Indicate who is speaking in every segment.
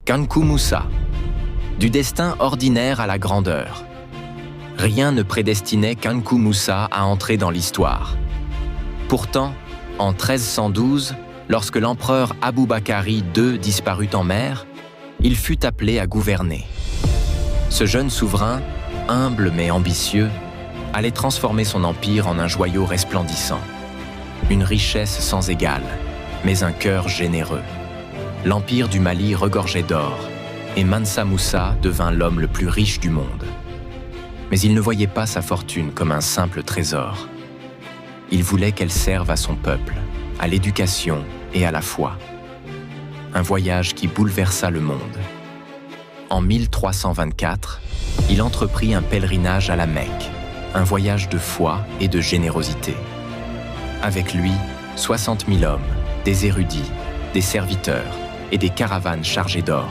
Speaker 1: Kankou Moussa. Du destin ordinaire à la grandeur. Rien ne prédestinait Kankou Moussa à entrer dans l'histoire. Pourtant, en 1312, lorsque l'empereur Aboubakari II disparut en mer, il fut appelé à gouverner. Ce jeune souverain, humble mais ambitieux, allait transformer son empire en un joyau resplendissant. Une richesse sans égale, mais un cœur généreux. L'empire du Mali regorgeait d'or, et Mansa Moussa devint l'homme le plus riche du monde. Mais il ne voyait pas sa fortune comme un simple trésor. Il voulait qu'elle serve à son peuple, à l'éducation et à la foi. Un voyage qui bouleversa le monde. En 1324, il entreprit un pèlerinage à la Mecque, un voyage de foi et de générosité. Avec lui, 60 000 hommes, des érudits, des serviteurs et des caravanes chargées d'or.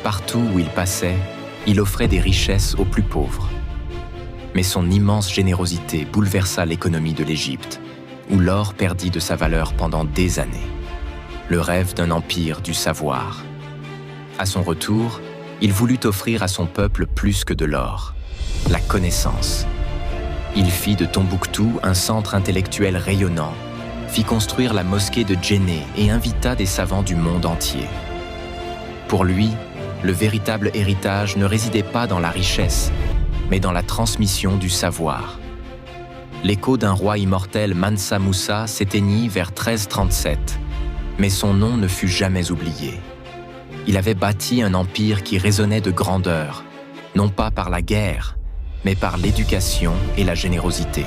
Speaker 1: Partout où il passait, il offrait des richesses aux plus pauvres. Mais son immense générosité bouleversa l'économie de l'Égypte, où l'or perdit de sa valeur pendant des années. Le rêve d'un empire du savoir. À son retour, il voulut offrir à son peuple plus que de l'or, la connaissance. Il fit de Tombouctou un centre intellectuel rayonnant, fit construire la mosquée de Djenné et invita des savants du monde entier. Pour lui, le véritable héritage ne résidait pas dans la richesse, mais dans la transmission du savoir. L'écho d'un roi immortel, Mansa Moussa, s'éteignit vers 1337, mais son nom ne fut jamais oublié. Il avait bâti un empire qui résonnait de grandeur, non pas par la guerre, mais par l'éducation et la générosité.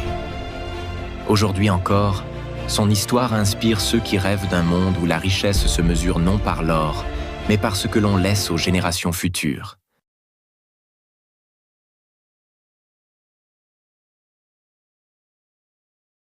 Speaker 1: Aujourd'hui encore, son histoire inspire ceux qui rêvent d'un monde où la richesse se mesure non par l'or, mais par ce que l'on laisse aux générations futures.